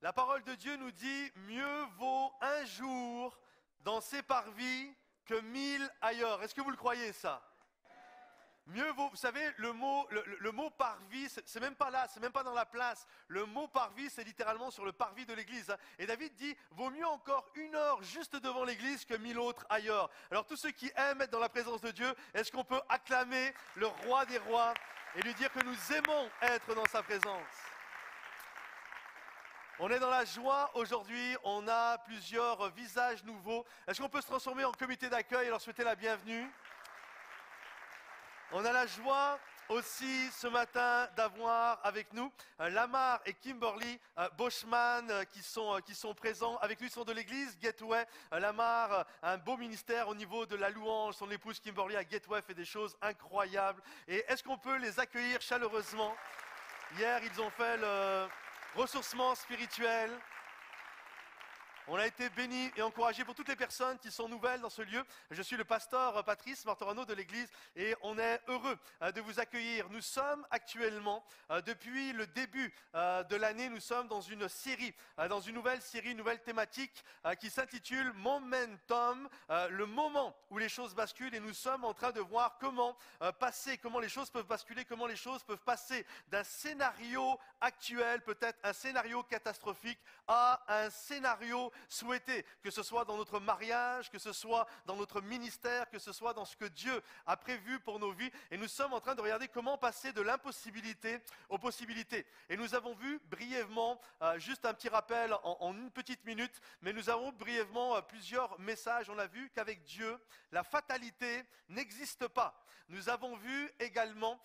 La parole de Dieu nous dit, mieux vaut un jour dans ses parvis que 1000 ailleurs. Est-ce que vous le croyez ça? Mieux vaut, vous savez, le mot parvis, c'est même pas là, c'est même pas dans la place. Le mot parvis, c'est littéralement sur le parvis de l'église, hein. Et David dit, vaut mieux encore 1 heure juste devant l'église que 1000 autres ailleurs. Alors tous ceux qui aiment être dans la présence de Dieu, est-ce qu'on peut acclamer le roi des rois et lui dire que nous aimons être dans sa présence? On est dans la joie aujourd'hui, on a plusieurs visages nouveaux. Est-ce qu'on peut se transformer en comité d'accueil et leur souhaiter la bienvenue? On a la joie aussi ce matin d'avoir avec nous Lamar et Kimberly Boschman qui sont présents. Avec lui, ils sont de l'église Gateway. Lamar a un beau ministère au niveau de la louange. Son épouse Kimberly à Gateway fait des choses incroyables. Et est-ce qu'on peut les accueillir chaleureusement? Hier, ils ont fait le ressourcement spirituel. On a été bénis et encouragés pour toutes les personnes qui sont nouvelles dans ce lieu. Je suis le pasteur Patrice Martorano de l'église et on est heureux de vous accueillir. Nous sommes actuellement, depuis le début de l'année, nous sommes dans une série, dans une nouvelle série, une nouvelle thématique qui s'intitule Momentum, le moment où les choses basculent, et nous sommes en train de voir comment comment les choses peuvent basculer, comment les choses peuvent passer d'un scénario actuel, peut-être un scénario catastrophique, à un scénario souhaité, que ce soit dans notre mariage, que ce soit dans notre ministère, que ce soit dans ce que Dieu a prévu pour nos vies. Et nous sommes en train de regarder comment passer de l'impossibilité aux possibilités. Et nous avons vu brièvement, juste un petit rappel en une petite minute, mais nous avons brièvement plusieurs messages. On a vu qu'avec Dieu, la fatalité n'existe pas. Nous avons vu également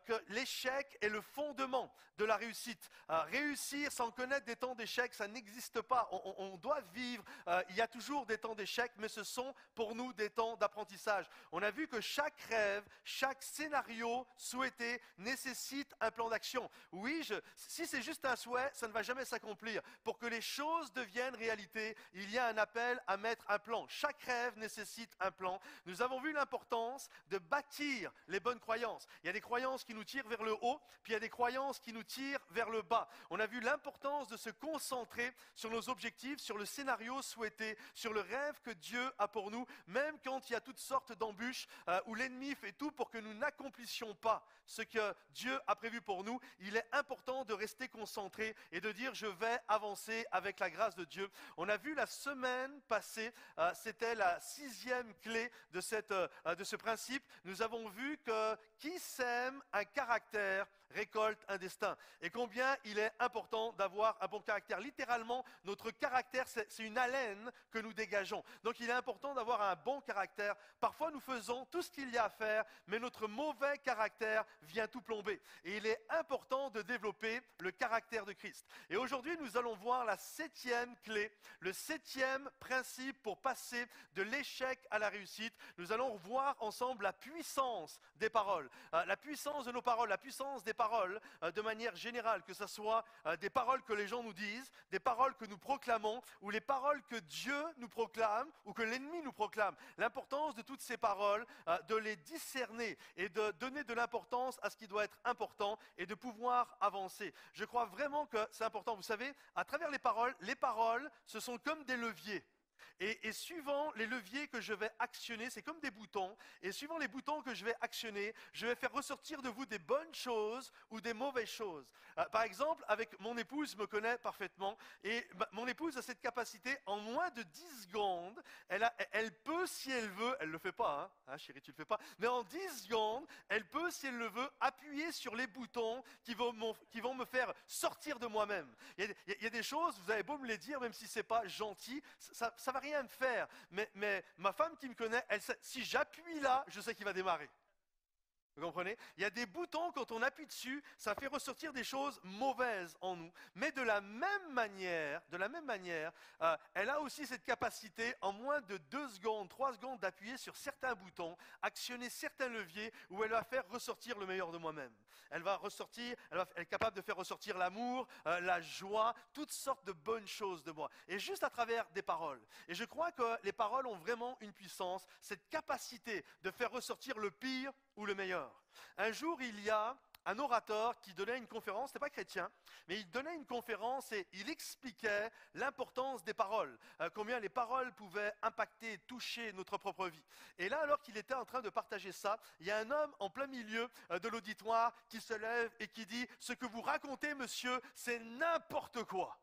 que l'échec est le fondement de la réussite. Réussir sans connaître des temps d'échec, ça n'existe pas. On doit vivre, il y a toujours des temps d'échec, mais ce sont pour nous des temps d'apprentissage. On a vu que chaque rêve, chaque scénario souhaité nécessite un plan d'action. Oui, si c'est juste un souhait, ça ne va jamais s'accomplir. Pour que les choses deviennent réalité, il y a un appel à mettre un plan. Chaque rêve nécessite un plan. Nous avons vu l'importance de bâtir les bonnes croyances. Il y a des croyances qui nous tirent vers le haut, puis il y a des croyances qui nous tirent vers le bas. On a vu l'importance de se concentrer sur nos objectifs, sur le scénario souhaité, sur le rêve que Dieu a pour nous, même quand il y a toutes sortes d'embûches où l'ennemi fait tout pour que nous n'accomplissions pas ce que Dieu a prévu pour nous. Il est important de rester concentré et de dire je vais avancer avec la grâce de Dieu. On a vu la semaine passée, c'était la 6e clé de ce principe. Nous avons vu que qui sème un caractère récolte un destin. Et combien il est important d'avoir un bon caractère. Littéralement, notre caractère, c'est une haleine que nous dégageons. Donc il est important d'avoir un bon caractère. Parfois nous faisons tout ce qu'il y a à faire, mais notre mauvais caractère vient tout plomber. Et il est important de développer le caractère de Christ. Et aujourd'hui, nous allons voir la 7e clé, le 7e principe pour passer de l'échec à la réussite. Nous allons voir ensemble la puissance des paroles. La puissance de nos paroles, la puissance des paroles de manière générale, que ce soit des paroles que les gens nous disent, des paroles que nous proclamons, ou les paroles que Dieu nous proclame, ou que l'ennemi nous proclame. L'importance de toutes ces paroles, de les discerner et de donner de l'importance à ce qui doit être important et de pouvoir avancer. Je crois vraiment que c'est important. Vous savez, à travers les paroles, ce sont comme des leviers. Et suivant les leviers que je vais actionner, c'est comme des boutons, et suivant les boutons que je vais actionner, je vais faire ressortir de vous des bonnes choses ou des mauvaises choses. Par exemple, avec mon épouse, me connaît parfaitement, et mon épouse a cette capacité, en moins de 10 secondes, elle peut, si elle veut, elle ne le fait pas, hein, chérie, tu ne le fais pas, mais en 10 secondes, elle peut, si elle le veut, appuyer sur les boutons qui vont me faire sortir de moi-même. Il y a des choses, vous avez beau me les dire, même si ce n'est pas gentil, ça va rien me faire, mais ma femme qui me connaît, elle sait, si j'appuie là, je sais qu'il va démarrer. Vous comprenez? Il y a des boutons, quand on appuie dessus, ça fait ressortir des choses mauvaises en nous. Mais de la même manière, elle a aussi cette capacité, en moins de 2 secondes, 3 secondes, d'appuyer sur certains boutons, actionner certains leviers, où elle va faire ressortir le meilleur de moi-même. Elle est capable de faire ressortir l'amour, la joie, toutes sortes de bonnes choses de moi. Et juste à travers des paroles. Et je crois que les paroles ont vraiment une puissance, cette capacité de faire ressortir le pire ou le meilleur. Un jour, il y a un orateur qui donnait une conférence, c'était pas chrétien, mais il donnait une conférence et il expliquait l'importance des paroles, combien les paroles pouvaient impacter, toucher notre propre vie. Et là, alors qu'il était en train de partager ça, il y a un homme en plein milieu de l'auditoire qui se lève et qui dit « Ce que vous racontez, monsieur, c'est n'importe quoi ».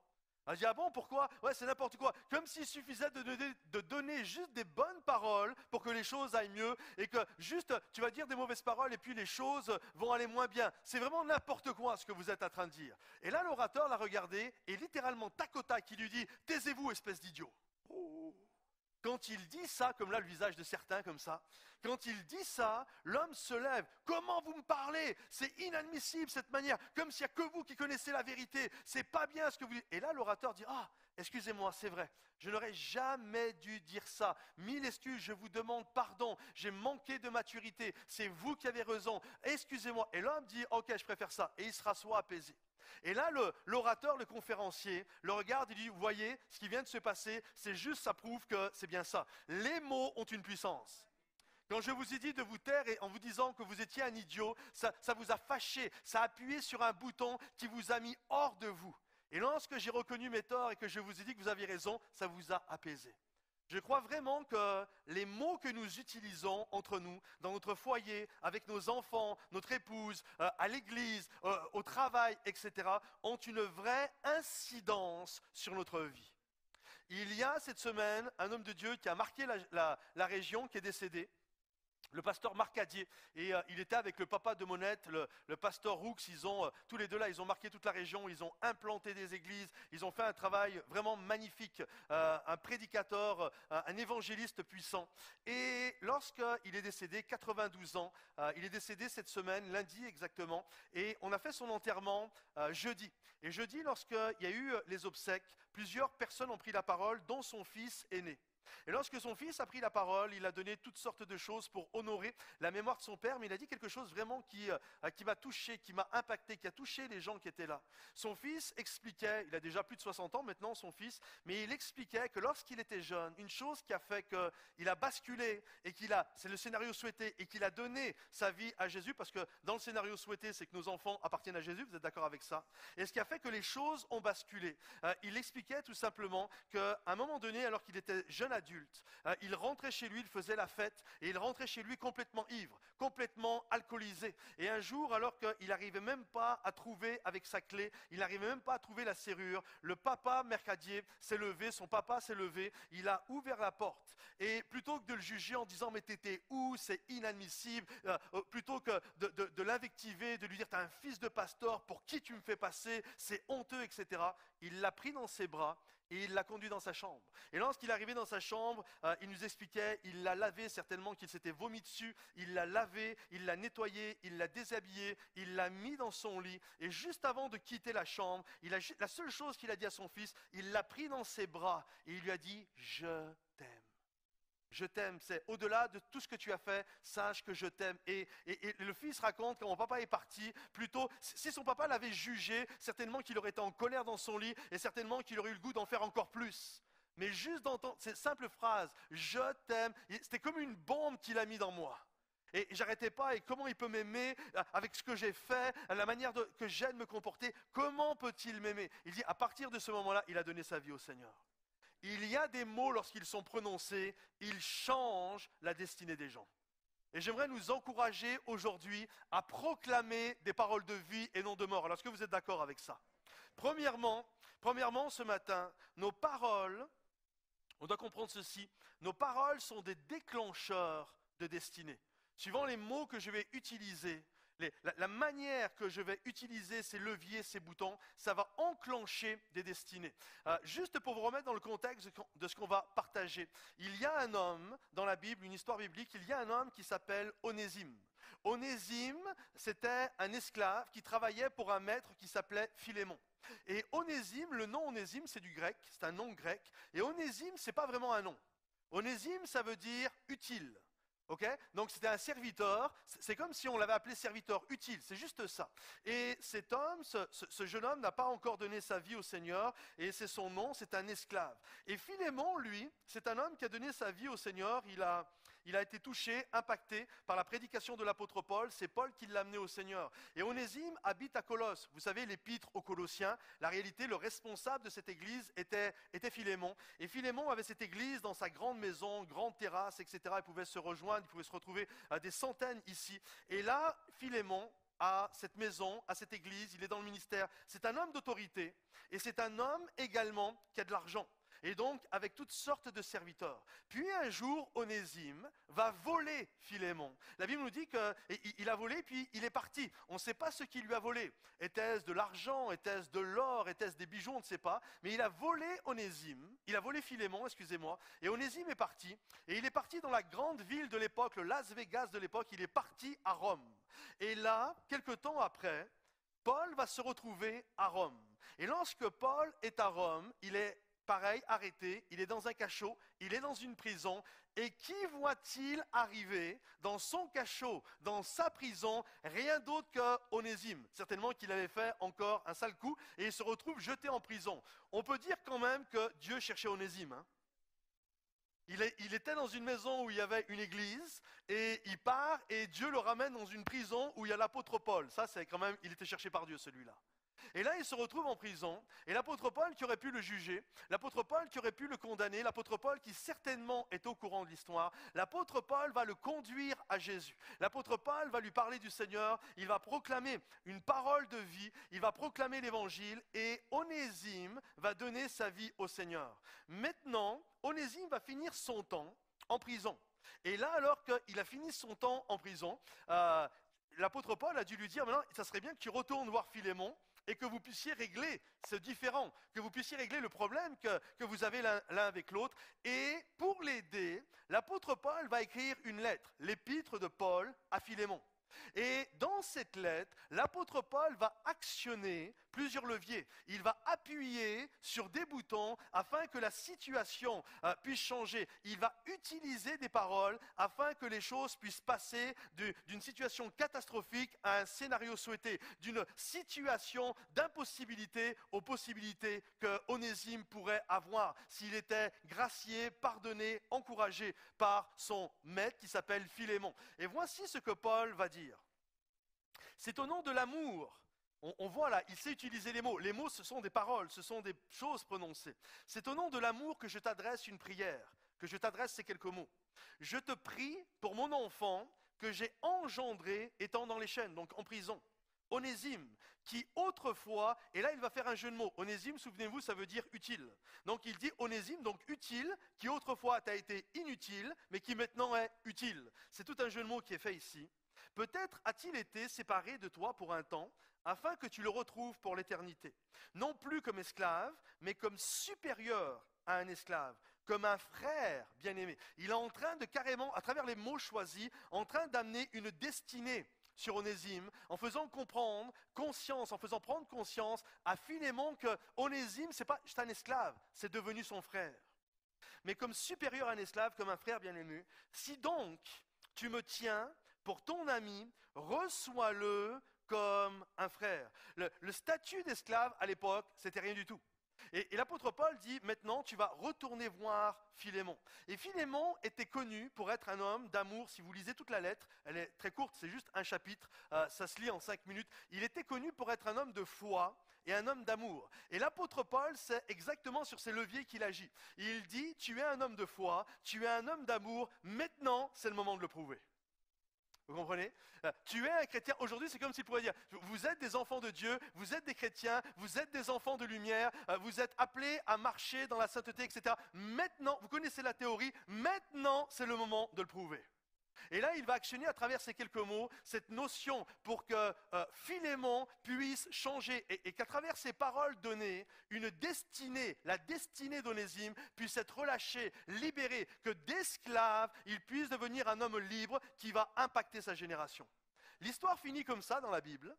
Je dis, ah bon, pourquoi? Ouais, c'est n'importe quoi. Comme s'il suffisait de donner juste des bonnes paroles pour que les choses aillent mieux et que juste, tu vas dire des mauvaises paroles et puis les choses vont aller moins bien. C'est vraiment n'importe quoi ce que vous êtes en train de dire. Et là, l'orateur l'a regardé et littéralement tac au tac, il lui dit, taisez-vous, espèce d'idiot. Oh. Quand il dit ça, comme là le visage de certains comme ça, quand il dit ça, l'homme se lève. Comment vous me parlez? C'est inadmissible cette manière, comme s'il n'y a que vous qui connaissez la vérité. C'est pas bien ce que vous dites. Et là l'orateur dit, ah, excusez-moi, c'est vrai, je n'aurais jamais dû dire ça. 1000 excuses, je vous demande pardon, j'ai manqué de maturité, c'est vous qui avez raison, excusez-moi. Et l'homme dit, ok, je préfère ça. Et il se rassoit apaisé. Et là, l'orateur, le conférencier, le regarde et dit, vous voyez, ce qui vient de se passer, c'est juste, ça prouve que c'est bien ça. Les mots ont une puissance. Quand je vous ai dit de vous taire et en vous disant que vous étiez un idiot, ça vous a fâché, ça a appuyé sur un bouton qui vous a mis hors de vous. Et lorsque j'ai reconnu mes torts et que je vous ai dit que vous aviez raison, ça vous a apaisé. Je crois vraiment que les mots que nous utilisons entre nous, dans notre foyer, avec nos enfants, notre épouse, à l'église, au travail, etc., ont une vraie incidence sur notre vie. Il y a cette semaine un homme de Dieu qui a marqué la région, qui est décédé. Le pasteur Marc Cadier, et il était avec le papa de Monette, le pasteur Roux, tous les deux là, ils ont marqué toute la région, ils ont implanté des églises, ils ont fait un travail vraiment magnifique, un prédicateur, un évangéliste puissant. Et lorsqu'il est décédé, 92 ans, il est décédé cette semaine, lundi exactement, et on a fait son enterrement jeudi. Et jeudi, lorsqu'il y a eu les obsèques, plusieurs personnes ont pris la parole, dont son fils aîné. Et lorsque son fils a pris la parole, il a donné toutes sortes de choses pour honorer la mémoire de son père, mais il a dit quelque chose vraiment qui m'a touché, qui m'a impacté, qui a touché les gens qui étaient là. Son fils expliquait, il a déjà plus de 60 ans maintenant son fils, mais il expliquait que lorsqu'il était jeune, une chose qui a fait qu'il a basculé et c'est le scénario souhaité, et qu'il a donné sa vie à Jésus, parce que dans le scénario souhaité, c'est que nos enfants appartiennent à Jésus, vous êtes d'accord avec ça? Et ce qui a fait que les choses ont basculé, il expliquait tout simplement qu'à un moment donné, alors qu'il était jeune adulte, il rentrait chez lui, il faisait la fête, et il rentrait chez lui complètement ivre, complètement alcoolisé. Et un jour, alors qu'il n'arrivait même pas à trouver avec sa clé, il n'arrivait même pas à trouver la serrure, le papa Mercadier s'est levé, son papa s'est levé, il a ouvert la porte. Et plutôt que de le juger en disant « mais t'étais où, c'est inadmissible », plutôt que de l'invectiver, de lui dire « t'es un fils de pasteur, pour qui tu me fais passer, c'est honteux », etc. Il l'a pris dans ses bras et il l'a conduit dans sa chambre. Et lorsqu'il est arrivé dans sa chambre, il nous expliquait, il l'a lavé, certainement qu'il s'était vomi dessus, il l'a lavé, il l'a nettoyé, il l'a déshabillé, il l'a mis dans son lit. Et juste avant de quitter la chambre, la seule chose qu'il a dit à son fils, il l'a pris dans ses bras et il lui a dit « Je t'aime ». Je t'aime, c'est au-delà de tout ce que tu as fait, sache que je t'aime. Et le fils raconte quand mon papa est parti, plutôt, si son papa l'avait jugé, certainement qu'il aurait été en colère dans son lit et certainement qu'il aurait eu le goût d'en faire encore plus. Mais juste d'entendre cette simple phrase, je t'aime, c'était comme une bombe qu'il a mis dans moi. Et j'arrêtais pas, et comment il peut m'aimer avec ce que j'ai fait, la manière que j'aime me comporter, comment peut-il m'aimer? Il dit, à partir de ce moment-là, il a donné sa vie au Seigneur. Il y a des mots, lorsqu'ils sont prononcés, ils changent la destinée des gens. Et j'aimerais nous encourager aujourd'hui à proclamer des paroles de vie et non de mort. Alors, est-ce que vous êtes d'accord avec ça? Premièrement, ce matin, nos paroles, on doit comprendre ceci, nos paroles sont des déclencheurs de destinée. Suivant les mots que je vais utiliser, la manière que je vais utiliser ces leviers, ces boutons, ça va enclencher des destinées. Juste pour vous remettre dans le contexte de ce qu'on va partager, il y a un homme dans la Bible, une histoire biblique, il y a un homme qui s'appelle Onésime. Onésime, c'était un esclave qui travaillait pour un maître qui s'appelait Philémon. Et Onésime, le nom Onésime, c'est du grec, c'est un nom grec. Et Onésime, c'est pas vraiment un nom. Onésime, ça veut dire utile. Okay? Donc c'était un serviteur, c'est comme si on l'avait appelé serviteur utile, c'est juste ça. Et cet homme, ce jeune homme n'a pas encore donné sa vie au Seigneur, et c'est son nom, c'est un esclave. Et Philémon, lui, c'est un homme qui a donné sa vie au Seigneur, il il a été touché, impacté par la prédication de l'apôtre Paul. C'est Paul qui l'a amené au Seigneur. Et Onésime habite à Colosse. Vous savez, l'épître aux Colossiens, la réalité, le responsable de cette église était Philémon. Et Philémon avait cette église dans sa grande maison, grande terrasse, etc. Il pouvait se rejoindre, il pouvait se retrouver à des centaines ici. Et là, Philémon, à cette maison, à cette église, il est dans le ministère. C'est un homme d'autorité et c'est un homme également qui a de l'argent. Et donc, avec toutes sortes de serviteurs. Puis un jour, Onésime va voler Philémon. La Bible nous dit qu'il a volé, puis il est parti. On ne sait pas ce qu'il lui a volé. Était-ce de l'argent? Était-ce de l'or? Était-ce des bijoux? On ne sait pas. Mais il a volé Onésime. Il a volé Philémon, excusez-moi. Et Onésime est parti. Et il est parti dans la grande ville de l'époque, le Las Vegas de l'époque. Il est parti à Rome. Et là, quelque temps après, Paul va se retrouver à Rome. Et lorsque Paul est à Rome, il est pareil, arrêté, il est dans un cachot, il est dans une prison. Et qui voit-il arriver dans son cachot, dans sa prison? Rien d'autre que Onésime. Certainement qu'il avait fait encore un sale coup et il se retrouve jeté en prison. On peut dire quand même que Dieu cherchait Onésime. Il était dans une maison où il y avait une église et il part et Dieu le ramène dans une prison où il y a l'apôtre Paul. Ça, c'est quand même, il était cherché par Dieu celui-là. Et là, il se retrouve en prison, et l'apôtre Paul qui aurait pu le juger, l'apôtre Paul qui aurait pu le condamner, l'apôtre Paul qui certainement est au courant de l'histoire, l'apôtre Paul va le conduire à Jésus. L'apôtre Paul va lui parler du Seigneur, il va proclamer une parole de vie, il va proclamer l'évangile, et Onésime va donner sa vie au Seigneur. Maintenant, Onésime va finir son temps en prison. Et là, alors qu'il a fini son temps en prison, l'apôtre Paul a dû lui dire, maintenant, ça serait bien que tu retournes voir Philémon, et que vous puissiez régler ce différend, que vous puissiez régler le problème que vous avez l'un avec l'autre. Et pour l'aider, l'apôtre Paul va écrire une lettre, l'épître de Paul à Philémon. Et dans cette lettre, l'apôtre Paul va actionner plusieurs leviers. Il va appuyer sur des boutons afin que la situation puisse changer. Il va utiliser des paroles afin que les choses puissent passer d'une situation catastrophique à un scénario souhaité, d'une situation d'impossibilité aux possibilités que Onésime pourrait avoir s'il était gracié, pardonné, encouragé par son maître qui s'appelle Philémon. Et voici ce que Paul va dire. C'est au nom de l'amour. On voit là, il sait utiliser les mots. Les mots, ce sont des paroles, ce sont des choses prononcées. C'est au nom de l'amour que je t'adresse une prière, que je t'adresse ces quelques mots. Je te prie pour mon enfant que j'ai engendré étant dans les chaînes, donc en prison. Onésime, qui autrefois, et là il va faire un jeu de mots. Onésime, souvenez-vous, ça veut dire utile. Donc il dit Onésime, donc utile, qui autrefois t'a été inutile, mais qui maintenant est utile. C'est tout un jeu de mots qui est fait ici. Peut-être a-t-il été séparé de toi pour un temps, afin que tu le retrouves pour l'éternité. Non plus comme esclave, mais comme supérieur à un esclave, comme un frère bien-aimé. Il est en train de carrément, à travers les mots choisis, en train d'amener une destinée sur Onésime, en faisant prendre conscience à Philémon que Onésime, c'est pas juste un esclave, c'est devenu son frère. Mais comme supérieur à un esclave, comme un frère bien-aimé, si donc tu me tiens pour ton ami, reçois-le comme un frère. Le statut d'esclave à l'époque, c'était rien du tout. Et l'apôtre Paul dit, maintenant tu vas retourner voir Philémon. Et Philémon était connu pour être un homme d'amour. Si vous lisez toute la lettre, elle est très courte, c'est juste un chapitre, ça se lit en 5 minutes. Il était connu pour être un homme de foi et un homme d'amour. Et l'apôtre Paul, c'est exactement sur ces leviers qu'il agit. Il dit, tu es un homme de foi, tu es un homme d'amour, maintenant c'est le moment de le prouver. Vous comprenez? Tu es un chrétien. Aujourd'hui, c'est comme s'il pourrait dire, vous êtes des enfants de Dieu, vous êtes des chrétiens, vous êtes des enfants de lumière, vous êtes appelés à marcher dans la sainteté, etc. Maintenant, vous connaissez la théorie, maintenant, c'est le moment de le prouver. Et là, il va actionner à travers ces quelques mots cette notion pour que Philémon puisse changer et qu'à travers ces paroles données, une destinée, la destinée d'Onésime puisse être relâchée, libérée, que d'esclave, il puisse devenir un homme libre qui va impacter sa génération. L'histoire finit comme ça dans la Bible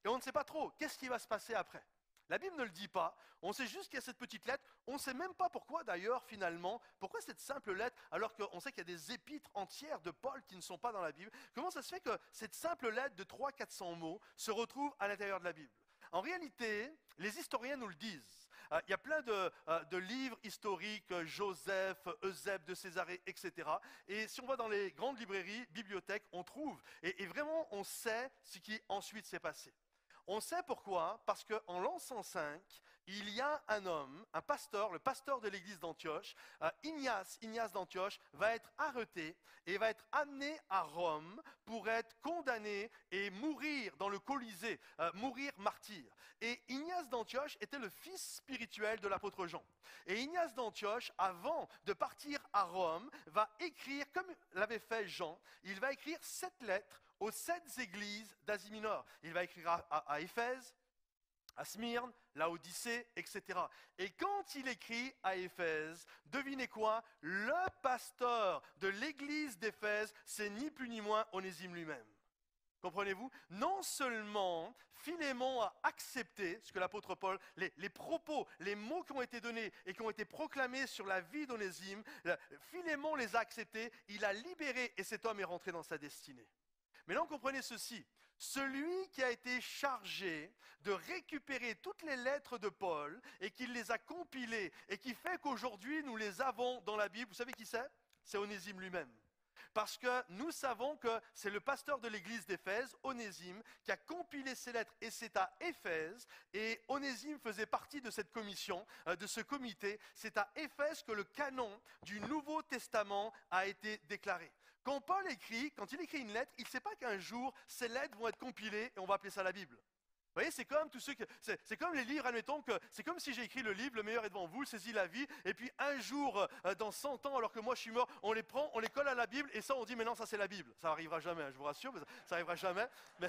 et on ne sait pas trop qu'est-ce qui va se passer après. La Bible ne le dit pas, on sait juste qu'il y a cette petite lettre, on ne sait même pas pourquoi d'ailleurs finalement, pourquoi cette simple lettre alors qu'on sait qu'il y a des épîtres entières de Paul qui ne sont pas dans la Bible. Comment ça se fait que cette simple lettre de 300-400 mots se retrouve à l'intérieur de la Bible? En réalité, les historiens nous le disent. Il y a plein de livres historiques, Joseph, Eusèbe de Césarée, etc. Et si on va dans les grandes librairies, bibliothèques, on trouve, et vraiment on sait ce qui ensuite s'est passé. On sait pourquoi, parce qu'en l'an 105, il y a un homme, un pasteur, le pasteur de l'église d'Antioche, Ignace d'Antioche, va être arrêté et va être amené à Rome pour être condamné et mourir dans le Colisée, mourir martyr. Et Ignace d'Antioche était le fils spirituel de l'apôtre Jean. Et Ignace d'Antioche, avant de partir à Rome, va écrire, comme l'avait fait Jean, il va écrire 7 lettres aux 7 églises d'Asie mineure. Il va écrire à Éphèse, à Smyrne, Laodicée, etc. Et quand il écrit à Éphèse, devinez quoi? Le pasteur de l'église d'Éphèse, c'est ni plus ni moins Onésime lui-même. Comprenez-vous? Non seulement Philémon a accepté ce que l'apôtre Paul, les propos, les mots qui ont été donnés et qui ont été proclamés sur la vie d'Onésime, Philémon les a acceptés, il a libéré et cet homme est rentré dans sa destinée. Maintenant, comprenez ceci, celui qui a été chargé de récupérer toutes les lettres de Paul et qui les a compilées et qui fait qu'aujourd'hui nous les avons dans la Bible, vous savez qui c'est? C'est Onésime lui-même. Parce que nous savons que c'est le pasteur de l'église d'Éphèse, Onésime, qui a compilé ces lettres et c'est à Éphèse, et Onésime faisait partie de cette commission, de ce comité, c'est à Éphèse que le canon du Nouveau Testament a été déclaré. Quand Paul écrit, quand il écrit une lettre, il ne sait pas qu'un jour, ces lettres vont être compilées et on va appeler ça la Bible. Vous voyez, c'est comme c'est comme les livres, admettons que c'est comme si j'ai écrit le livre, le meilleur est devant vous, saisis la vie, et puis un jour, dans 100 ans, alors que moi je suis mort, on les prend, on les colle à la Bible, et ça on dit, mais non, ça c'est la Bible. Ça n'arrivera jamais, je vous rassure, ça n'arrivera jamais. Mais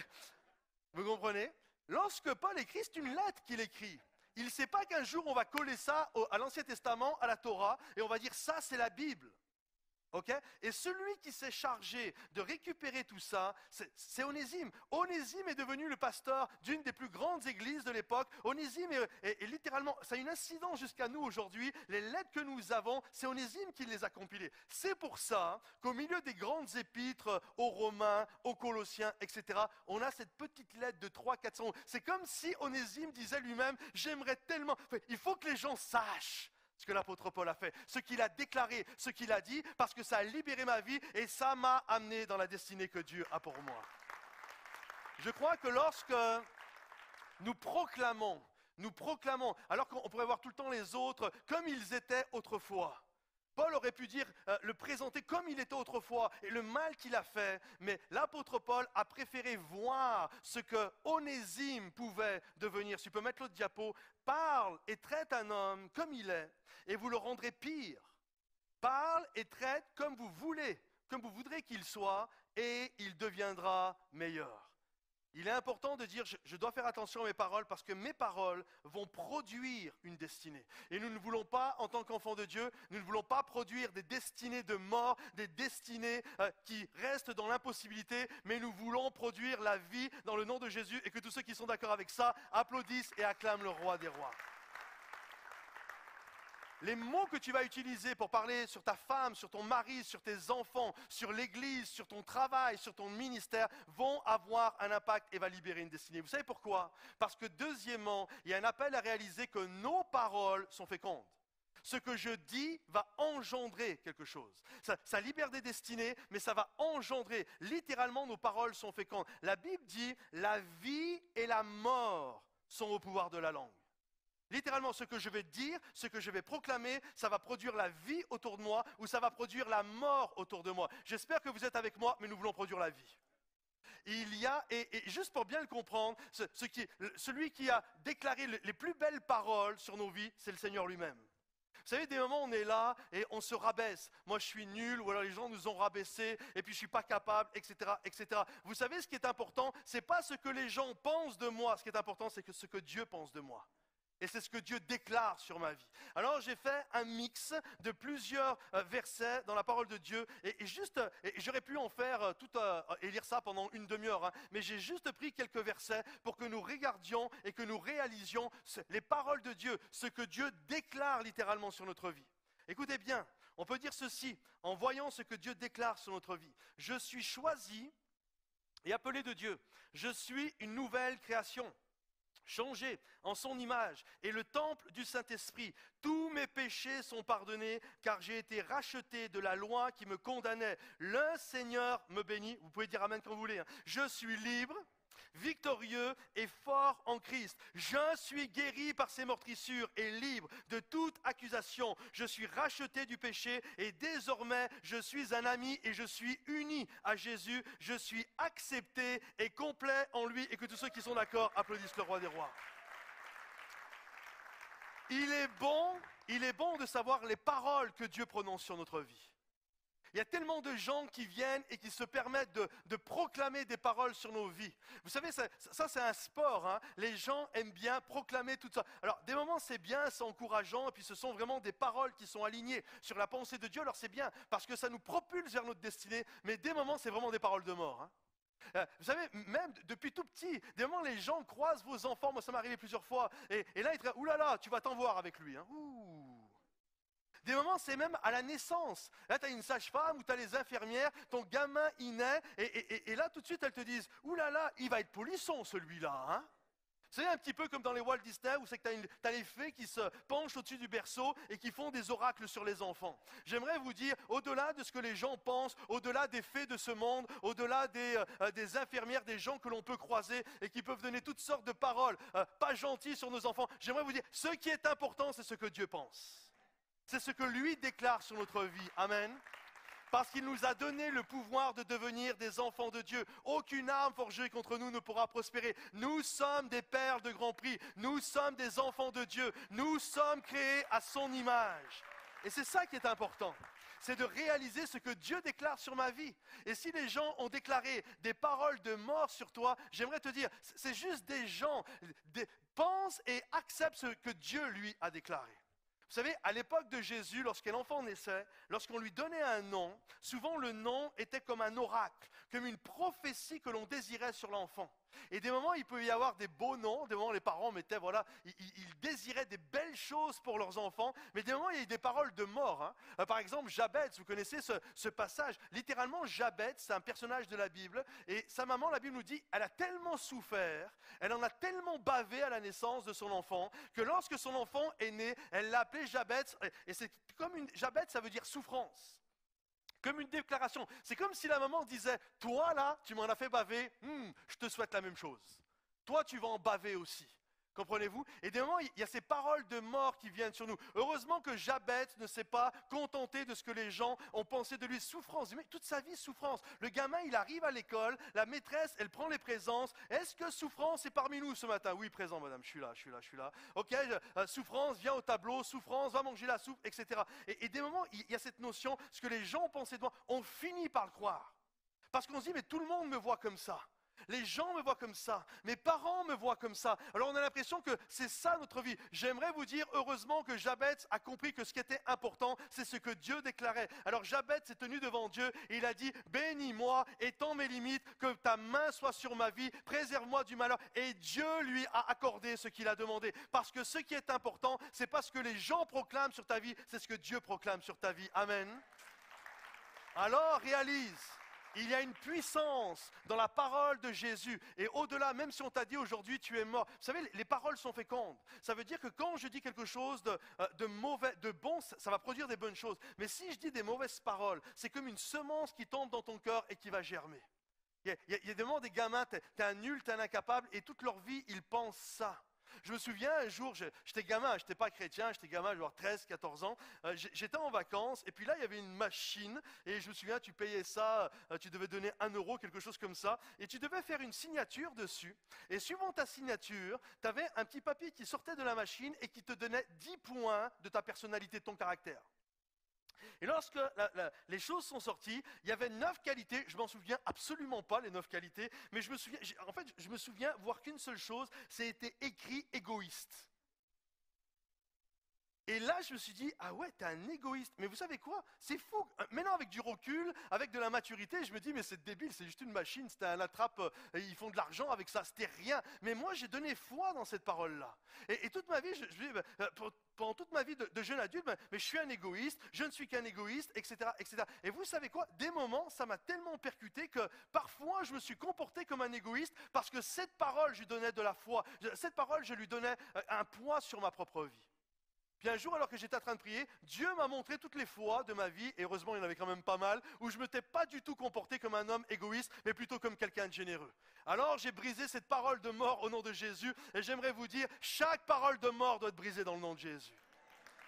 vous comprenez? Lorsque Paul écrit, c'est une lettre qu'il écrit. Il ne sait pas qu'un jour on va coller ça à l'Ancien Testament, à la Torah, et on va dire, ça c'est la Bible. Okay? Et celui qui s'est chargé de récupérer tout ça, c'est Onésime. Onésime est devenu le pasteur d'une des plus grandes églises de l'époque. Onésime est littéralement, ça a une incidence jusqu'à nous aujourd'hui. Les lettres que nous avons, c'est Onésime qui les a compilées. C'est pour ça qu'au milieu des grandes épîtres aux Romains, aux Colossiens, etc., on a cette petite lettre de 300-400 mots. C'est comme si Onésime disait lui-même, j'aimerais tellement, il faut que les gens sachent ce que l'apôtre Paul a fait, ce qu'il a déclaré, ce qu'il a dit, parce que ça a libéré ma vie et ça m'a amené dans la destinée que Dieu a pour moi. Je crois que lorsque nous proclamons, alors qu'on pourrait voir tout le temps les autres comme ils étaient autrefois, Paul aurait pu dire, le présenter comme il était autrefois et le mal qu'il a fait, mais l'apôtre Paul a préféré voir ce que Onésime pouvait devenir. Si tu peux mettre l'autre diapo, parle et traite un homme comme il est et vous le rendrez pire. Parle et traite comme vous voulez, comme vous voudrez qu'il soit et il deviendra meilleur. Il est important de dire, je dois faire attention à mes paroles parce que mes paroles vont produire une destinée. Et nous ne voulons pas, en tant qu'enfants de Dieu, nous ne voulons pas produire des destinées de mort, des destinées qui restent dans l'impossibilité, mais nous voulons produire la vie dans le nom de Jésus et que tous ceux qui sont d'accord avec ça applaudissent et acclament le roi des rois. Les mots que tu vas utiliser pour parler sur ta femme, sur ton mari, sur tes enfants, sur l'église, sur ton travail, sur ton ministère, vont avoir un impact et va libérer une destinée. Vous savez pourquoi? Parce que deuxièmement, il y a un appel à réaliser que nos paroles sont fécondes. Ce que je dis va engendrer quelque chose. Ça libère des destinées, mais ça va engendrer. Littéralement, nos paroles sont fécondes. La Bible dit, la vie et la mort sont au pouvoir de la langue. Littéralement, ce que je vais dire, ce que je vais proclamer, ça va produire la vie autour de moi ou ça va produire la mort autour de moi. J'espère que vous êtes avec moi, mais nous voulons produire la vie. Il y a, et juste pour bien le comprendre, celui qui a déclaré les plus belles paroles sur nos vies, c'est le Seigneur lui-même. Vous savez, des moments on est là et on se rabaisse. Moi je suis nul, ou alors les gens nous ont rabaissé, et puis je ne suis pas capable, etc., etc. Vous savez, ce qui est important, ce n'est pas ce que les gens pensent de moi, ce qui est important, c'est ce que Dieu pense de moi. Et c'est ce que Dieu déclare sur ma vie. Alors j'ai fait un mix de plusieurs versets dans la parole de Dieu. Et j'aurais pu en faire et lire ça pendant une demi-heure. Hein, mais j'ai juste pris quelques versets pour que nous regardions et que nous réalisions les paroles de Dieu. Ce que Dieu déclare littéralement sur notre vie. Écoutez bien, on peut dire ceci en voyant ce que Dieu déclare sur notre vie. Je suis choisi et appelé de Dieu. Je suis une nouvelle création. changé en son image et le temple du Saint-Esprit. Tous mes péchés sont pardonnés car j'ai été racheté de la loi qui me condamnait. Le Seigneur me bénit. Vous pouvez dire amen quand vous voulez. Je suis libre, victorieux et fort en Christ. Je suis guéri par ses meurtrissures et libre de toute accusation. Je suis racheté du péché et désormais je suis un ami et je suis uni à Jésus. Je suis accepté et complet en lui. Et que tous ceux qui sont d'accord applaudissent le roi des rois. Il est bon de savoir les paroles que Dieu prononce sur notre vie. Il y a tellement de gens qui viennent et qui se permettent de proclamer des paroles sur nos vies. Vous savez, ça c'est un sport. Hein. Les gens aiment bien proclamer tout ça. Alors, des moments, c'est bien, c'est encourageant, et puis ce sont vraiment des paroles qui sont alignées sur la pensée de Dieu. Alors, c'est bien, parce que ça nous propulse vers notre destinée. Mais des moments, c'est vraiment des paroles de mort. Hein. Vous savez, même depuis tout petit, des moments, les gens croisent vos enfants. Moi, ça m'est arrivé plusieurs fois. Et là, ils te disent, oulala, tu vas t'en voir avec lui. Hein. Ouh. Des moments, c'est même à la naissance. Là, tu as une sage-femme ou tu as les infirmières, ton gamin, il naît, et là, tout de suite, elles te disent, oulala, il va être polisson, celui-là. Hein. C'est un petit peu comme dans les Walt Disney, où c'est que tu as les fées qui se penchent au-dessus du berceau et qui font des oracles sur les enfants. J'aimerais vous dire, au-delà de ce que les gens pensent, au-delà des fées de ce monde, au-delà des infirmières, des gens que l'on peut croiser et qui peuvent donner toutes sortes de paroles pas gentilles sur nos enfants, j'aimerais vous dire, ce qui est important, c'est ce que Dieu pense. C'est ce que lui déclare sur notre vie. Amen. Parce qu'il nous a donné le pouvoir de devenir des enfants de Dieu. Aucune arme forgée contre nous ne pourra prospérer. Nous sommes des perles de grand prix. Nous sommes des enfants de Dieu. Nous sommes créés à son image. Et c'est ça qui est important. C'est de réaliser ce que Dieu déclare sur ma vie. Et si les gens ont déclaré des paroles de mort sur toi, j'aimerais te dire, c'est juste des gens. Pense et accepte ce que Dieu lui a déclaré. Vous savez, à l'époque de Jésus, lorsqu'un enfant naissait, lorsqu'on lui donnait un nom, souvent le nom était comme un oracle, comme une prophétie que l'on désirait sur l'enfant. Et des moments, il peut y avoir des beaux noms, des moments les parents mettaient, voilà, ils désiraient des belles choses pour leurs enfants, mais des moments, il y a eu des paroles de mort. Hein. Par exemple, Jabez, vous connaissez ce passage, littéralement Jabez, c'est un personnage de la Bible, et sa maman, la Bible nous dit, elle a tellement souffert, elle en a tellement bavé à la naissance de son enfant, que lorsque son enfant est né, elle l'a appelé Jabez, et c'est comme Jabez, ça veut dire souffrance. Comme une déclaration. C'est comme si la maman disait, toi là, tu m'en as fait baver, je te souhaite la même chose. Toi, tu vas en baver aussi. Comprenez-vous? Et des moments, il y a ces paroles de mort qui viennent sur nous. Heureusement que Jabez ne s'est pas contenté de ce que les gens ont pensé de lui. Souffrance, mais toute sa vie, souffrance. Le gamin, il arrive à l'école, la maîtresse, elle prend les présences. Est-ce que souffrance est parmi nous ce matin? Oui, présent, madame, je suis là. Ok, souffrance, viens au tableau, souffrance, va manger la soupe, etc. Et des moments, il y a cette notion, ce que les gens ont pensé de moi, on finit par le croire. Parce qu'on se dit, mais tout le monde me voit comme ça. Les gens me voient comme ça, mes parents me voient comme ça. Alors on a l'impression que c'est ça notre vie. J'aimerais vous dire, heureusement que Jabez a compris que ce qui était important, c'est ce que Dieu déclarait. Alors Jabez s'est tenu devant Dieu et il a dit, bénis-moi, étends mes limites, que ta main soit sur ma vie, préserve-moi du malheur. Et Dieu lui a accordé ce qu'il a demandé. Parce que ce qui est important, c'est pas ce que les gens proclament sur ta vie, c'est ce que Dieu proclame sur ta vie. Amen. Alors réalise. Il y a une puissance dans la parole de Jésus. Et au-delà, même si on t'a dit aujourd'hui tu es mort. Vous savez, les paroles sont fécondes. Ça veut dire que quand je dis quelque chose de mauvais, de bon, ça va produire des bonnes choses. Mais si je dis des mauvaises paroles, c'est comme une semence qui tombe dans ton cœur et qui va germer. Il y a des moments, des gamins, t'es un nul, t'es un incapable, et toute leur vie, ils pensent ça. Je me souviens un jour, j'étais gamin, je n'étais pas chrétien, j'étais gamin, je devais avoir 13, 14 ans. J'étais en vacances et puis là, il y avait une machine et je me souviens, tu payais ça, tu devais donner 1 euro, quelque chose comme ça. Et tu devais faire une signature dessus. Et suivant ta signature, tu avais un petit papier qui sortait de la machine et qui te donnait 10 points de ta personnalité, de ton caractère. Et lorsque les choses sont sorties, il y avait 9 qualités, je m'en souviens absolument pas les 9 qualités, mais je me souviens voir qu'une seule chose, c'était écrit égoïste. Et là, je me suis dit, ah ouais, t'es un égoïste. Mais vous savez quoi? C'est fou. Maintenant, avec du recul, avec de la maturité, je me dis, mais c'est débile, c'est juste une machine, c'était un attrape, ils font de l'argent avec ça, c'était rien. Mais moi, j'ai donné foi dans cette parole-là. Et toute ma vie, pendant toute ma vie de jeune adulte, mais je suis un égoïste, je ne suis qu'un égoïste, etc., etc. Et vous savez quoi? Des moments, ça m'a tellement percuté que parfois, je me suis comporté comme un égoïste parce que cette parole, je lui donnais de la foi. Cette parole, je lui donnais un poids sur ma propre vie. Puis un jour, alors que j'étais en train de prier, Dieu m'a montré toutes les fois de ma vie, et heureusement il y en avait quand même pas mal, où je ne m'étais pas du tout comporté comme un homme égoïste, mais plutôt comme quelqu'un de généreux. Alors j'ai brisé cette parole de mort au nom de Jésus, et j'aimerais vous dire, chaque parole de mort doit être brisée dans le nom de Jésus.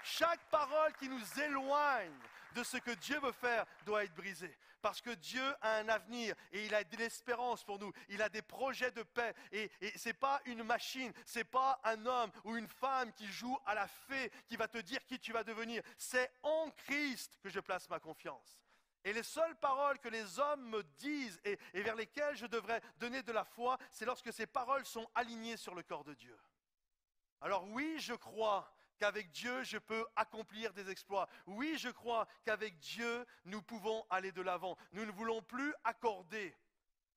Chaque parole qui nous éloigne de ce que Dieu veut faire doit être brisée. Parce que Dieu a un avenir et il a de l'espérance pour nous. Il a des projets de paix. Et ce n'est pas une machine, ce n'est pas un homme ou une femme qui joue à la fée qui va te dire qui tu vas devenir. C'est en Christ que je place ma confiance. Et les seules paroles que les hommes me disent et vers lesquelles je devrais donner de la foi, c'est lorsque ces paroles sont alignées sur le corps de Dieu. Alors oui, je crois qu'avec Dieu, je peux accomplir des exploits. Oui, je crois qu'avec Dieu, nous pouvons aller de l'avant. Nous ne voulons plus accorder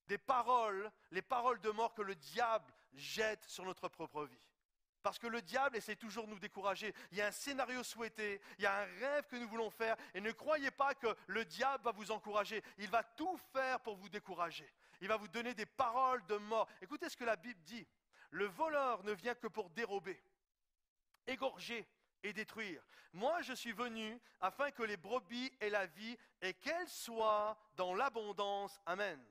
des paroles, les paroles de mort que le diable jette sur notre propre vie. Parce que le diable essaie toujours de nous décourager. Il y a un scénario souhaité, il y a un rêve que nous voulons faire. Et ne croyez pas que le diable va vous encourager. Il va tout faire pour vous décourager. Il va vous donner des paroles de mort. Écoutez ce que la Bible dit. Le voleur ne vient que pour dérober, égorger et détruire. Moi, je suis venu afin que les brebis aient la vie et qu'elles soient dans l'abondance. Amen.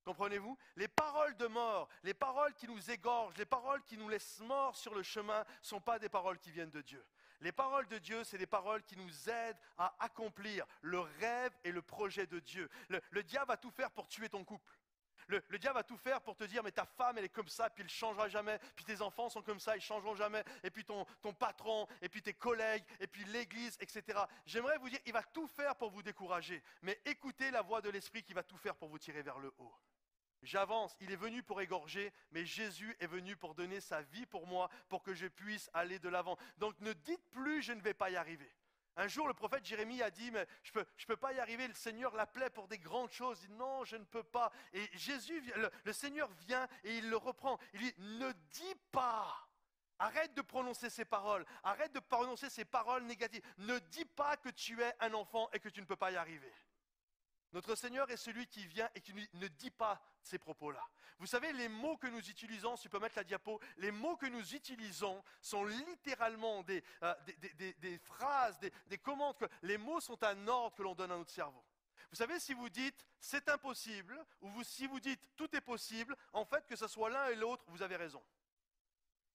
Comprenez-vous? Les paroles de mort, les paroles qui nous égorgent, les paroles qui nous laissent morts sur le chemin, ne sont pas des paroles qui viennent de Dieu. Les paroles de Dieu, c'est des paroles qui nous aident à accomplir le rêve et le projet de Dieu. Le diable va tout faire pour tuer ton couple. Le diable va tout faire pour te dire, mais ta femme, elle est comme ça, puis elle ne changera jamais. Puis tes enfants sont comme ça, ils ne changeront jamais. Et puis ton patron, et puis tes collègues, et puis l'église, etc. J'aimerais vous dire, il va tout faire pour vous décourager. Mais écoutez la voix de l'Esprit qui va tout faire pour vous tirer vers le haut. J'avance, il est venu pour égorger, mais Jésus est venu pour donner sa vie pour moi, pour que je puisse aller de l'avant. Donc ne dites plus, je ne vais pas y arriver. Un jour, le prophète Jérémie a dit, mais je peux pas y arriver, le Seigneur l'appelait pour des grandes choses. Il dit, non, je ne peux pas. Et Jésus, le Seigneur vient et il le reprend. Il dit, ne dis pas. Arrête de prononcer ces paroles. Arrête de prononcer ces paroles négatives. Ne dis pas que tu es un enfant et que tu ne peux pas y arriver. Notre Seigneur est celui qui vient et qui ne dit pas ces propos-là. Vous savez, les mots que nous utilisons, si tu peux mettre la diapo, les mots que nous utilisons sont littéralement des phrases, des commandes. Les mots sont un ordre que l'on donne à notre cerveau. Vous savez, si vous dites « c'est impossible » ou si vous dites « tout est possible », en fait, que ce soit l'un et l'autre, vous avez raison.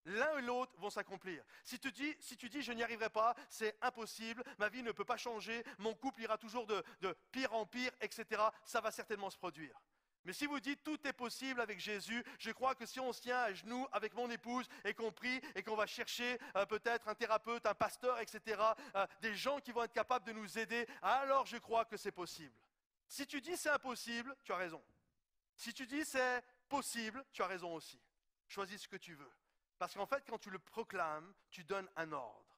L'un et l'autre vont s'accomplir. Si tu dis je n'y arriverai pas, c'est impossible, ma vie ne peut pas changer, mon couple ira toujours de pire en pire, etc., ça va certainement se produire. Mais si vous dites tout est possible avec Jésus, je crois que si on se tient à genoux avec mon épouse et qu'on prie et qu'on va chercher peut-être un thérapeute, un pasteur, etc., des gens qui vont être capables de nous aider, alors je crois que c'est possible. Si tu dis c'est impossible, tu as raison. Si tu dis c'est possible, tu as raison aussi. Choisis ce que tu veux. Parce qu'en fait, quand tu le proclames, tu donnes un ordre.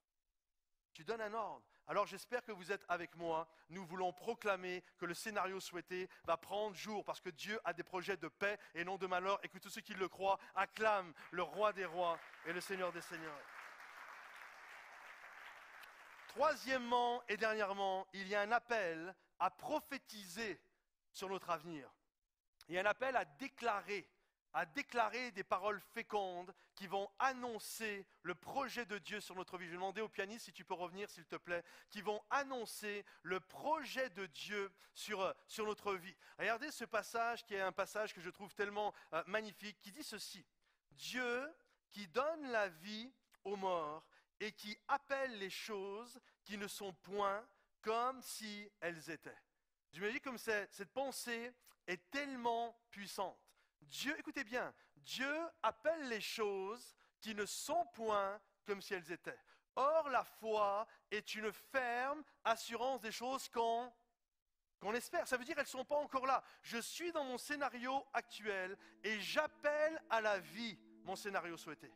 Tu donnes un ordre. Alors j'espère que vous êtes avec moi. Nous voulons proclamer que le scénario souhaité va prendre jour parce que Dieu a des projets de paix et non de malheur et que tous ceux qui le croient acclament le roi des rois et le Seigneur des seigneurs. Troisièmement et dernièrement, il y a un appel à prophétiser sur notre avenir. Il y a un appel à déclarer des paroles fécondes qui vont annoncer le projet de Dieu sur notre vie. Je vais demander au pianiste si tu peux revenir, s'il te plaît, qui vont annoncer le projet de Dieu sur notre vie. Regardez ce passage qui est un passage que je trouve tellement magnifique, qui dit ceci. Dieu qui donne la vie aux morts et qui appelle les choses qui ne sont point comme si elles étaient. Je me dis comme cette pensée est tellement puissante. Dieu, écoutez bien, Dieu appelle les choses qui ne sont point comme si elles étaient. Or, la foi est une ferme assurance des choses qu'on espère. Ça veut dire qu'elles ne sont pas encore là. Je suis dans mon scénario actuel et j'appelle à la vie mon scénario souhaité.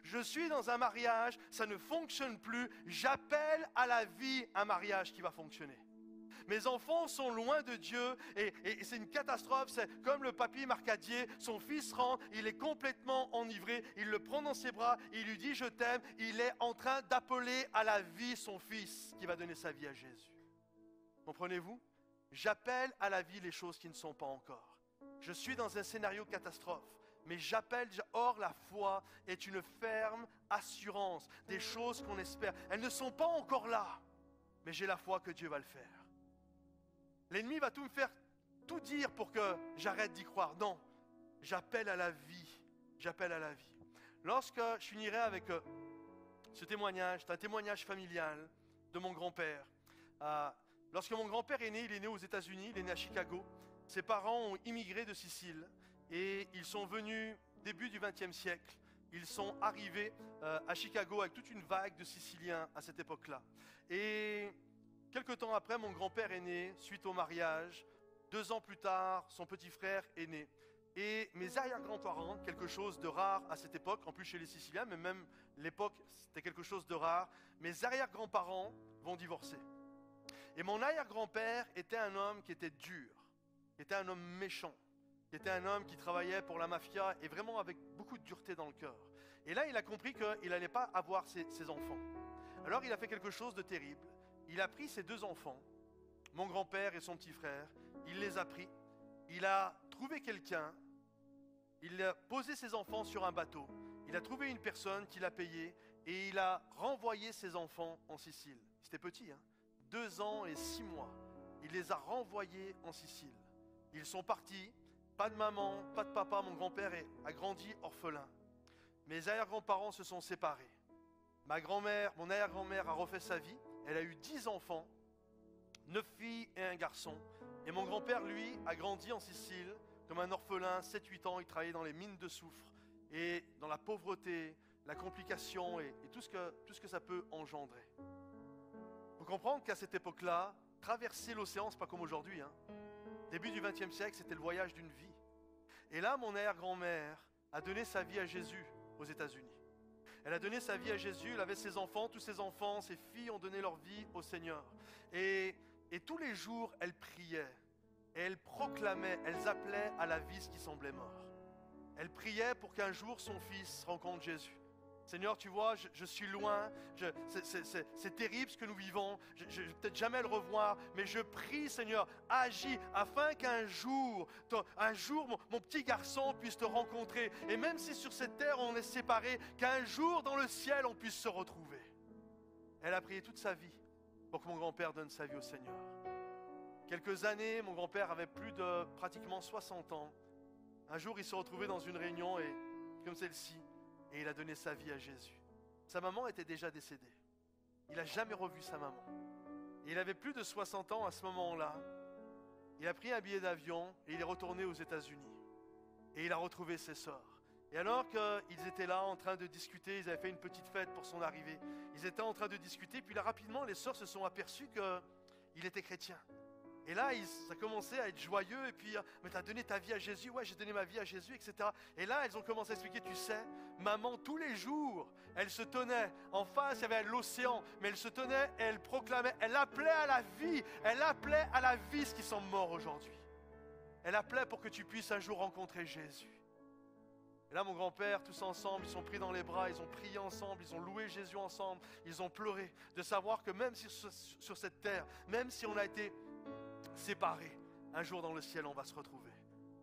Je suis dans un mariage, ça ne fonctionne plus. J'appelle à la vie un mariage qui va fonctionner. Mes enfants sont loin de Dieu et c'est une catastrophe. C'est comme le papy Marcadier, son fils rentre, il est complètement enivré, il le prend dans ses bras, il lui dit je t'aime, il est en train d'appeler à la vie son fils qui va donner sa vie à Jésus. Comprenez-vous? J'appelle à la vie les choses qui ne sont pas encore. Je suis dans un scénario catastrophe, mais j'appelle, or la foi est une ferme assurance des choses qu'on espère. Elles ne sont pas encore là, mais j'ai la foi que Dieu va le faire. L'ennemi va tout dire pour que j'arrête d'y croire. Non, j'appelle à la vie. J'appelle à la vie. Lorsque je finirai avec ce témoignage, c'est un témoignage familial de mon grand-père. Lorsque mon grand-père est né, il est né aux États-Unis, il est né à Chicago. Ses parents ont immigré de Sicile et ils sont venus début du XXe siècle. Ils sont arrivés à Chicago avec toute une vague de Siciliens à cette époque-là. Et quelque temps après, mon grand-père est né suite au mariage. 2 ans plus tard, son petit frère est né. Et mes arrière-grands-parents, quelque chose de rare à cette époque, en plus chez les Siciliens, mais même l'époque, c'était quelque chose de rare. Mes arrière-grands-parents vont divorcer. Et mon arrière-grand-père était un homme qui était dur, qui était un homme méchant, qui était un homme qui travaillait pour la mafia et vraiment avec beaucoup de dureté dans le cœur. Et là, il a compris qu'il n'allait pas avoir ses enfants. Alors, il a fait quelque chose de terrible. Il a pris ses 2 enfants, mon grand-père et son petit frère, il les a pris, il a trouvé quelqu'un, il a posé ses enfants sur un bateau, il a trouvé une personne qui l'a payé et il a renvoyé ses enfants en Sicile. C'était petit, 2 ans et 6 mois. Il les a renvoyés en Sicile. Ils sont partis, pas de maman, pas de papa, mon grand-père a grandi orphelin. Mes arrière-grands-parents se sont séparés. Ma grand-mère, mon arrière-grand-mère a refait sa vie. Elle a eu 10 enfants, 9 filles et un garçon. Et mon grand-père, lui, a grandi en Sicile comme un orphelin, 7-8 ans. Il travaillait dans les mines de soufre et dans la pauvreté, la complication et tout ce que ça peut engendrer. Il faut comprendre qu'à cette époque-là, traverser l'océan, c'est pas comme aujourd'hui. Début du XXe siècle, c'était le voyage d'une vie. Et là, mon arrière-grand-mère a donné sa vie à Jésus aux États-Unis. Elle a donné sa vie à Jésus, elle avait ses enfants, tous ses enfants, ses filles ont donné leur vie au Seigneur. Et tous les jours, elle priait, et elle proclamait, elles appelaient à la vie ce qui semblait mort. Elle priait pour qu'un jour son fils rencontre Jésus. Seigneur, tu vois, je suis loin, c'est terrible ce que nous vivons, je ne vais peut-être jamais le revoir, mais je prie, Seigneur, agis afin qu'un jour, mon petit garçon puisse te rencontrer. Et même si sur cette terre on est séparés, qu'un jour dans le ciel on puisse se retrouver. Elle a prié toute sa vie pour que mon grand-père donne sa vie au Seigneur. Quelques années, mon grand-père avait plus de pratiquement 60 ans. Un jour, il se retrouvait dans une réunion comme celle-ci. Et il a donné sa vie à Jésus. Sa maman était déjà décédée. Il n'a jamais revu sa maman. Et il avait plus de 60 ans à ce moment-là. Il a pris un billet d'avion et il est retourné aux États-Unis. Et il a retrouvé ses sœurs. Et alors qu'ils étaient là en train de discuter, ils avaient fait une petite fête pour son arrivée. Ils étaient en train de discuter, puis là rapidement les sœurs se sont aperçues qu'il était chrétien. Et là, ça a commencé à être joyeux, et puis, mais tu as donné ta vie à Jésus, ouais, j'ai donné ma vie à Jésus, etc. Et là, elles ont commencé à expliquer, tu sais, maman, tous les jours, elle se tenait, en face, il y avait l'océan, mais elle se tenait et elle proclamait, elle appelait à la vie ce qui semble mort aujourd'hui. Elle appelait pour que tu puisses un jour rencontrer Jésus. Et là, mon grand-père, tous ensemble, ils sont pris dans les bras, ils ont prié ensemble, ils ont loué Jésus ensemble, ils ont pleuré, de savoir que même sur cette terre, même si on a été séparés, un jour dans le ciel on va se retrouver.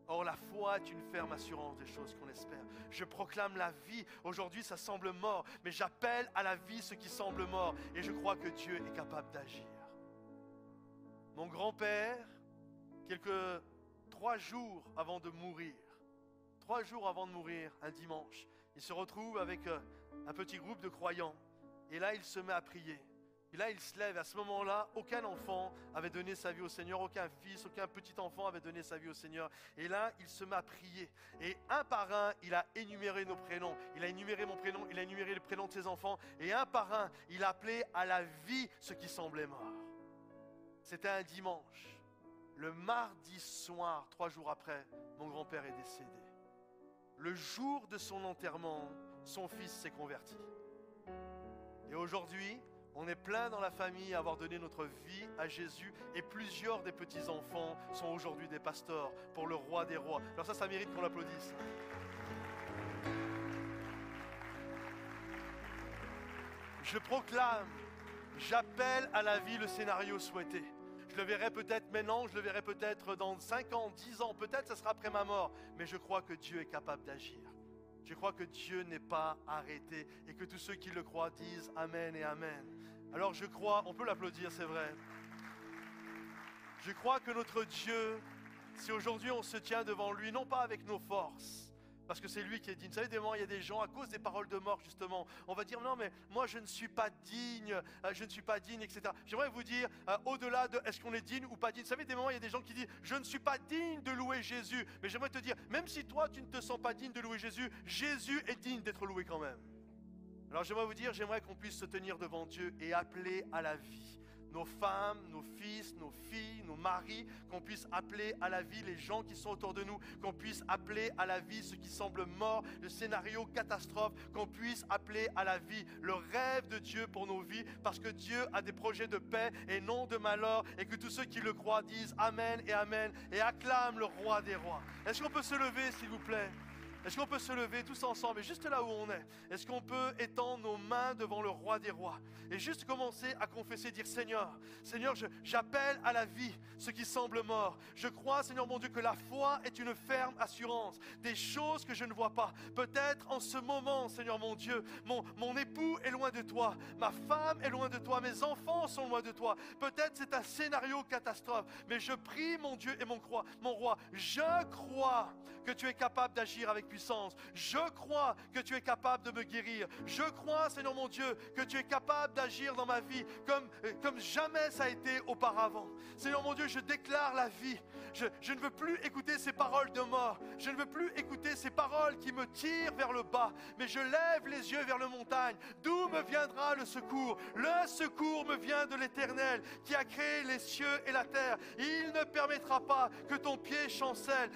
Or la foi est une ferme assurance des choses qu'on espère. Je proclame la vie, aujourd'hui ça semble mort, mais j'appelle à la vie ce qui semble mort, et je crois que Dieu est capable d'agir. Mon grand-père, 3 jours avant de mourir, un dimanche, il se retrouve avec un petit groupe de croyants, et là il se met à prier. Et là, il se lève. À ce moment-là, aucun enfant avait donné sa vie au Seigneur, aucun fils, aucun petit enfant avait donné sa vie au Seigneur. Et là, il se met à prier. Et un par un, il a énuméré nos prénoms. Il a énuméré mon prénom, il a énuméré le prénom de ses enfants. Et un par un, il a appelé à la vie ce qui semblait mort. C'était un dimanche. Le mardi soir, 3 jours après, mon grand-père est décédé. Le jour de son enterrement, son fils s'est converti. Et aujourd'hui, on est plein dans la famille à avoir donné notre vie à Jésus et plusieurs des petits-enfants sont aujourd'hui des pasteurs pour le roi des rois. Alors ça mérite qu'on l'applaudisse. Je proclame, j'appelle à la vie le scénario souhaité. Je le verrai peut-être maintenant, je le verrai peut-être dans 5 ans, 10 ans, peut-être ce sera après ma mort. Mais je crois que Dieu est capable d'agir. Je crois que Dieu n'est pas arrêté et que tous ceux qui le croient disent Amen et Amen. Alors je crois, on peut l'applaudir, c'est vrai. Je crois que notre Dieu, si aujourd'hui on se tient devant lui, non pas avec nos forces, parce que c'est lui qui est digne. Vous savez, des moments, il y a des gens, à cause des paroles de mort, justement, on va dire, non, mais moi, je ne suis pas digne, etc. J'aimerais vous dire, au-delà de est-ce qu'on est digne ou pas digne, vous savez, des moments, il y a des gens qui disent, je ne suis pas digne de louer Jésus. Mais j'aimerais te dire, même si toi, tu ne te sens pas digne de louer Jésus, Jésus est digne d'être loué quand même. Alors, j'aimerais vous dire, j'aimerais qu'on puisse se tenir devant Dieu et appeler à la vie. Nos femmes, nos fils, nos filles, nos maris, qu'on puisse appeler à la vie les gens qui sont autour de nous, qu'on puisse appeler à la vie ceux qui semblent morts, le scénario catastrophe, qu'on puisse appeler à la vie le rêve de Dieu pour nos vies, parce que Dieu a des projets de paix et non de malheur, et que tous ceux qui le croient disent Amen et acclament le roi des rois. Est-ce qu'on peut se lever, s'il vous plaît ? Est-ce qu'on peut se lever tous ensemble et juste là où on est? Est-ce qu'on peut étendre nos mains devant le roi des rois et juste commencer à confesser, dire Seigneur, j'appelle à la vie ce qui semble mort. Je crois, Seigneur mon Dieu, que la foi est une ferme assurance des choses que je ne vois pas. Peut-être en ce moment, Seigneur mon Dieu, mon époux est loin de toi, ma femme est loin de toi, mes enfants sont loin de toi. Peut-être c'est un scénario catastrophe, mais je prie mon Dieu et mon roi, je crois que tu es capable d'agir avec puissance. Je crois que tu es capable de me guérir. Je crois, Seigneur mon Dieu, que tu es capable d'agir dans ma vie comme jamais ça a été auparavant. Seigneur mon Dieu, je déclare la vie. Je ne veux plus écouter ces paroles de mort. Je ne veux plus écouter ces paroles qui me tirent vers le bas. Mais je lève les yeux vers le montagne. D'où me viendra le secours? Le secours me vient de l'Éternel qui a créé les cieux et la terre. Il ne permettra pas que ton pied chancelle.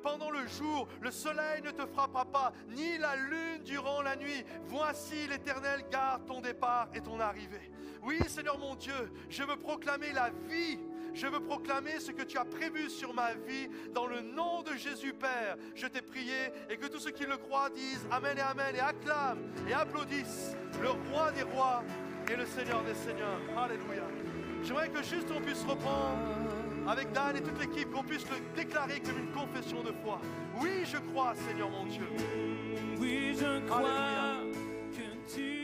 Pendant le jour, le soleil ne te frappera pas, ni la lune durant la nuit. Voici l'Éternel garde ton départ et ton arrivée. Oui, Seigneur mon Dieu, je veux proclamer la vie. Je veux proclamer ce que tu as prévu sur ma vie dans le nom de Jésus Père. Je t'ai prié et que tous ceux qui le croient disent Amen et acclament et applaudissent le roi des rois et le Seigneur des seigneurs. Alléluia. J'aimerais que juste on puisse reprendre avec Dan et toute l'équipe, qu'on puisse le déclarer comme une confession de foi. Oui, je crois, Seigneur mon Dieu. Oui, je crois que tu